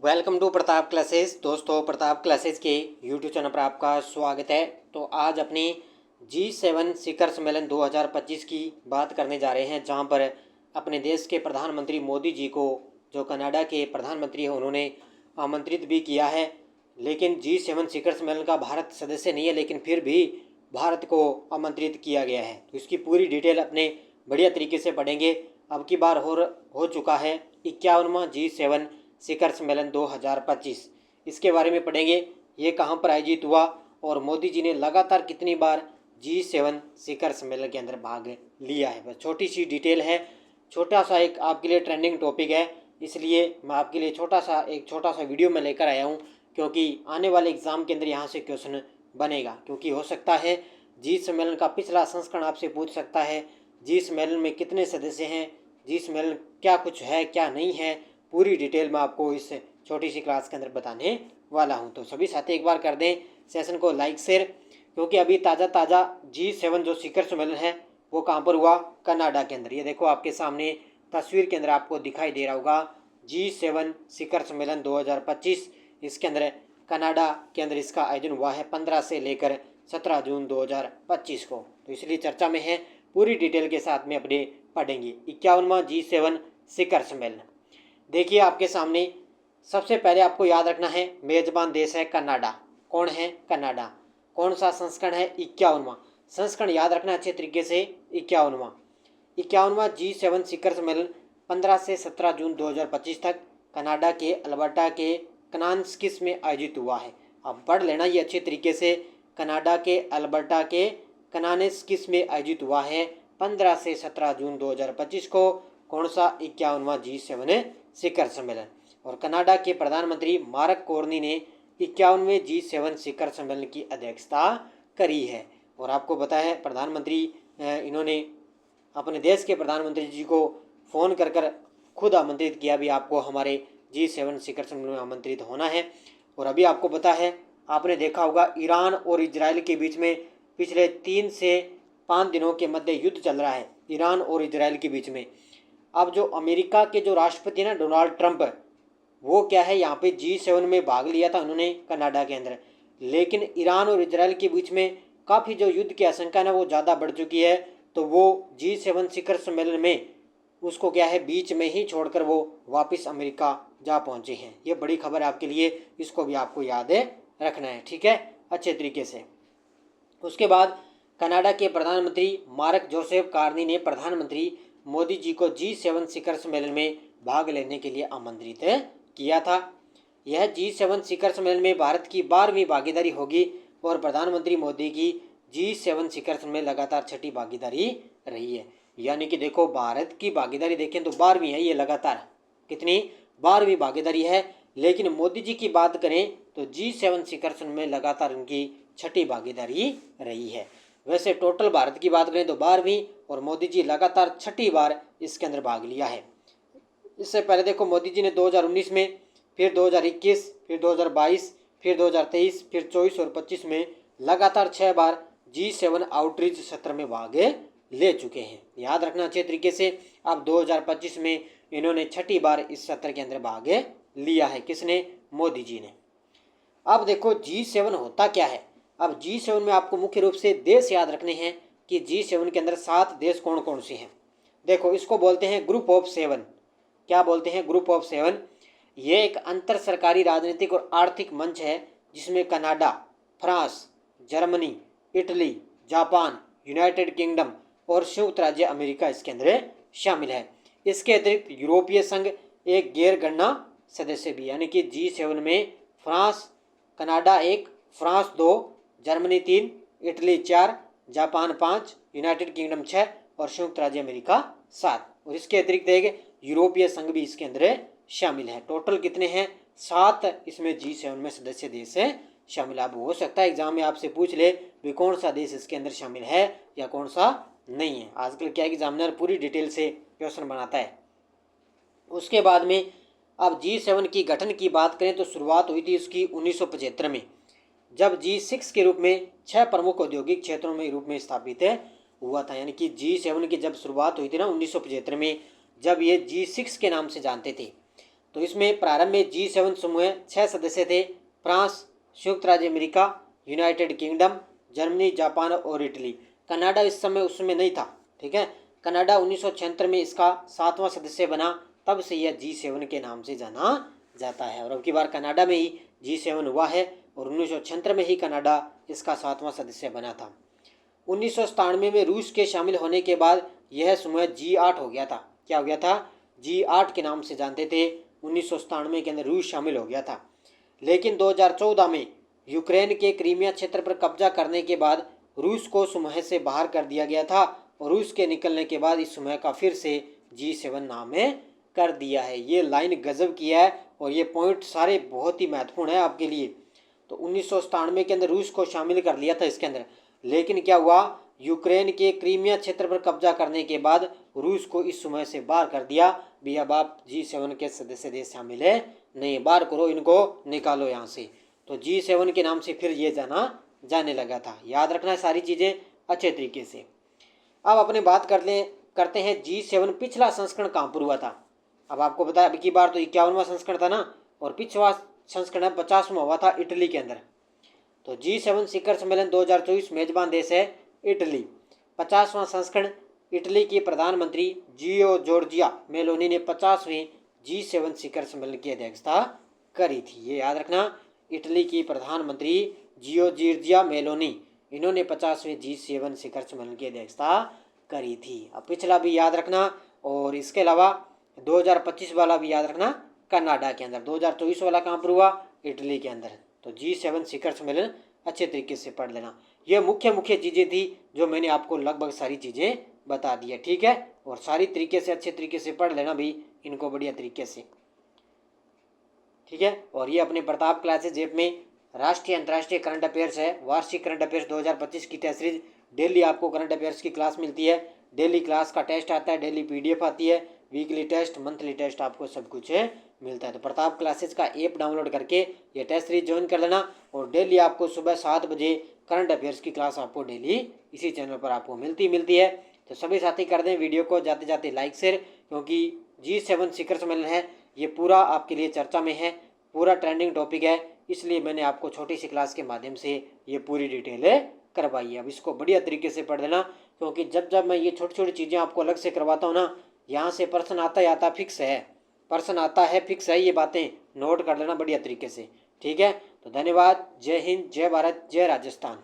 Welcome to Pratap classes. दोस्तों, Pratap classes के YouTube channel पर आपका स्वागत है। तो आज अपनी G7 शिखर सम्मेलन 2025 की बात करने जा रहे हैं, जहां पर अपने देश के प्रधानमंत्री मोदी जी को, जो कनाडा के प्रधानमंत्री हैं, उन्होंने आमंत्रित भी किया है। लेकिन G7 शिखर सम्मेलन का भारत सदस्य नहीं है, लेकिन फिर भी भारत को आमंत्रित किया गया है। तो इसकी पूरी डिटेल अपने बढ़िया तरीके से पढ़ेंगे। अब की बार हो चुका है 51वां G7 शिखर सम्मेलन 2025। इसके बारे में पढ़ेंगे, ये कहाँ पर आयोजित हुआ और मोदी जी ने लगातार कितनी बार G7 शिखर सम्मेलन के अंदर भाग लिया है। बस छोटी सी डिटेल है, छोटा सा एक आपके लिए ट्रेंडिंग टॉपिक है, इसलिए मैं आपके लिए छोटा सा वीडियो में लेकर आया हूँ, क्योंकि आने वाले एग्ज़ाम के अंदर यहाँ से क्वेश्चन बनेगा। क्योंकि हो सकता है जी सम्मेलन का पिछला संस्करण आपसे पूछ सकता है, जी सम्मेलन में कितने सदस्य हैं, जी सम्मेलन क्या कुछ है क्या नहीं है, पूरी डिटेल में आपको इस छोटी सी क्लास के अंदर बताने वाला हूं। तो सभी साथी एक बार कर दें सेशन को लाइक शेयर, क्योंकि अभी ताज़ा G7 जो शिखर सम्मेलन है वो कहाँ पर हुआ, कनाडा के अंदर। ये देखो आपके सामने तस्वीर के अंदर आपको दिखाई दे रहा होगा G7 शिखर सम्मेलन 2025। इसके अंदर कनाडा के अंदर इसका आयोजन हुआ है 15 से लेकर 17 जून 2025 को। तो इसलिए चर्चा में है, पूरी डिटेल के साथ में अपने पढ़ेंगे 51वां G7 शिखर सम्मेलन। देखिए आपके सामने, सबसे पहले आपको याद रखना है मेजबान देश है कनाडा। कौन है? कनाडा। कौन सा संस्करण है? 51वां संस्करण। याद रखना अच्छे तरीके से, 51वां G7 शिखर सम्मेलन 15 से 17 जून 2025 तक कनाडा के अल्बर्टा के कनान्स्किस में आयोजित हुआ है। अब पढ़ लेना ये अच्छे तरीके से, कनाडा के अल्बर्टा के कनान्स्किस में आयोजित हुआ है 15 से 17 जून 2025 को। कौन सा? 51वां G7 शिखर सम्मेलन। और कनाडा के प्रधानमंत्री मार्क कार्नी ने 51वें G7 शिखर सम्मेलन की अध्यक्षता करी है। और आपको पता है प्रधानमंत्री इन्होंने अपने देश के प्रधानमंत्री जी को फ़ोन कर खुद आमंत्रित किया भी, आपको हमारे G7 शिखर सम्मेलन में आमंत्रित होना है। और अभी आपको पता है, आपने देखा होगा ईरान और इजराइल के बीच में पिछले 3 से 5 दिनों के मध्य युद्ध चल रहा है, ईरान और इजराइल के बीच में। अब जो अमेरिका के जो राष्ट्रपति ना डोनाल्ड ट्रंप, वो क्या है, यहाँ पे G7 में भाग लिया था उन्होंने कनाडा के अंदर। लेकिन ईरान और इजराइल के बीच में काफ़ी जो युद्ध की आशंका ना वो ज़्यादा बढ़ चुकी है। तो वो G7 शिखर सम्मेलन में उसको क्या है, बीच में ही छोड़कर वो वापस अमेरिका जा पहुँचे हैं। ये बड़ी खबर है आपके लिए, इसको भी आपको याद रखना है, ठीक है, अच्छे तरीके से। उसके बाद कनाडा के प्रधानमंत्री मार्क जोसेफ कार्नी ने प्रधानमंत्री मोदी जी को G7 शिखर सम्मेलन में भाग लेने के लिए आमंत्रित किया था। यह G7 शिखर सम्मेलन में भारत की 12वीं भागीदारी होगी और प्रधानमंत्री मोदी की G7 शिखर सम्मेलन लगातार 6ठी भागीदारी रही है। यानी कि देखो, भारत की भागीदारी देखें तो 12वीं है, ये लगातार कितनी 12वीं भागीदारी है। लेकिन मोदी जी की बात करें तो G7 शिखर सम्मेलन में लगातार उनकी 6ठी भागीदारी रही है। वैसे टोटल भारत की बात करें तो 12वीं, और मोदी जी लगातार 6ठी बार इसके अंदर भाग लिया है। इससे पहले देखो, मोदी जी ने 2019 में, फिर 2021, फिर 2022, फिर 2023, फिर 24 और 25 में लगातार 6 बार G7 आउटरीच सत्र में भाग ले चुके हैं। याद रखना अच्छे तरीके से। अब 2025 में इन्होंने 6ठी बार इस सत्र के अंदर भाग लिया है। किसने? मोदी जी ने। अब देखो G7 होता क्या है। अब G7 में आपको मुख्य रूप से देश याद रखने हैं कि G7 के अंदर 7 देश कौन कौन से हैं। देखो, इसको बोलते हैं ग्रुप ऑफ 7। क्या बोलते हैं? Group of 7। ये एक अंतर सरकारी राजनीतिक और आर्थिक मंच है, जिसमें Canada, France, Germany, Italy, Japan, United kingdom और संयुक्त राज्य अमेरिका इसके अंदर शामिल है। इसके अतिरिक्त यूरोपीय संघ एक गैर गणना सदस्य भी, यानी कि G7 में France, Canada 1, France 2, Germany 3, Italy 4, Japan 5, United kingdom 6 और संयुक्त राज्य अमेरिका 7। और इसके अतिरिक्त एक यूरोपीय संघ भी इसके अंदर शामिल है। टोटल कितने हैं? 7 इसमें G7 में सदस्य देश शामिल। अब हो सकता है एग्जाम में आपसे पूछ ले भी कौन सा देश इसके अंदर शामिल है या कौन सा नहीं है। आजकल क्या एग्जामिनर पूरी डिटेल से क्वेश्चन बनाता है। उसके बाद में अब G7 की गठन की बात करें तो शुरुआत हुई थी इसकी 1975 में, जब G6 के रूप में 6 प्रमुख औद्योगिक क्षेत्रों में रूप में स्थापित हुआ था। यानी कि G7 की जब शुरुआत हुई थी ना 1975 में, जब ये G6 के नाम से जानते थे, तो इसमें प्रारंभ में G7 समूह 6 सदस्य थे, फ्रांस, संयुक्त राज्य America, United kingdom, Germany, Japan और इटली। कनाडा इस समय उसमें नहीं था, ठीक है। कनाडा 1976 में इसका 7वां सदस्य बना, तब से यह G7 के नाम से जाना जाता है। और अब की बार कनाडा में ही G7 हुआ है और 1976 में ही कनाडा इसका 7वां सदस्य बना था। 1997 में रूस के शामिल होने के बाद यह समूह G8 हो गया था। क्या हो गया था? G8 के नाम से जानते थे। 1997 के अंदर रूस शामिल हो गया था। लेकिन 2014 में यूक्रेन के क्रीमिया क्षेत्र पर कब्जा करने के बाद रूस को समूह से बाहर कर दिया गया था और रूस के निकलने के बाद इस समूह का फिर से G7 नाम में कर दिया है। ये लाइन गजब की है और ये पॉइंट सारे बहुत ही महत्वपूर्ण है आपके लिए। तो 1997 के अंदर रूस को शामिल कर लिया था इसके अंदर, लेकिन क्या हुआ? यूक्रेन के क्रीमिया क्षेत्र पर कब्जा करने के बाद रूस को इस समूह से बाहर कर दिया। भी अब आप G7 के सदस्य देश शामिल है नहीं, बाहर करो, इनको निकालो यहाँ से। तो G7 के नाम से फिर ये जाने लगा था। याद रखना है सारी चीज़ें अच्छे तरीके से। अब अपने बात करते हैं G7 पिछला संस्करण कहाँ पर हुआ था। अब आपको पता है अब की बार तो 51वां संस्करण था ना, और पिछला संस्करण 50वां हुआ था इटली के अंदर। तो G7 शिखर सम्मेलन 2024 मेजबान देश है इटली। 50वां संस्करण इटली की प्रधानमंत्री जियो जॉर्जिया मेलोनी ने 50वें G7 शिखर सम्मेलन की अध्यक्षता करी थी। ये याद रखना, इटली की प्रधानमंत्री जियो जॉर्जिया मेलोनी, इन्होंने 50वें G7 शिखर सम्मेलन की अध्यक्षता करी थी। अब पिछला भी याद रखना, और इसके अलावा 2025 वाला भी याद रखना कनाडा के अंदर। 2024 वाला कहाँ पर हुआ? इटली के अंदर। तो G7 शिखर सम्मेलन अच्छे तरीके से पढ़ लेना। ये मुख्य चीज़ें थी जो मैंने आपको लगभग सारी चीज़ें बता दी है, ठीक है। और सारी तरीके से अच्छे तरीके से पढ़ लेना भी इनको बढ़िया तरीके से, ठीक है। और ये अपने प्रताप क्लासेज ऐप में राष्ट्रीय अंतर्राष्ट्रीय करंट अफेयर्स है, वार्षिक करंट अफेयर्स 2025 की टेस्ट सीरीज। डेली आपको करंट अफेयर्स की क्लास मिलती है, डेली क्लास का टेस्ट आता है, डेली PDF आती है, वीकली टेस्ट, मंथली टेस्ट, आपको सब कुछ मिलता है। तो प्रताप क्लासेज का ऐप डाउनलोड करके ये टेस्ट सीरीज ज्वाइन कर लेना, और डेली आपको सुबह 7 बजे करंट अफेयर्स की क्लास आपको डेली इसी चैनल पर आपको मिलती है। तो सभी साथी कर दें वीडियो को जाते जाते लाइक शेयर, क्योंकि G7 शिखर सम्मेलन है, ये पूरा आपके लिए चर्चा में है, पूरा ट्रेंडिंग टॉपिक है, इसलिए मैंने आपको छोटी सी क्लास के माध्यम से ये पूरी डिटेल करवाई है। अब इसको बढ़िया तरीके से पढ़ देना, क्योंकि जब मैं ये छोटी छोटी चीज़ें आपको अलग से करवाता हूँ ना, यहाँ से प्रश्न आता ही आता, फिक्स है, प्रश्न आता है, फिक्स है। ये बातें नोट कर लेना बढ़िया तरीके से, ठीक है। तो धन्यवाद। जय हिंद, जय भारत, जय राजस्थान।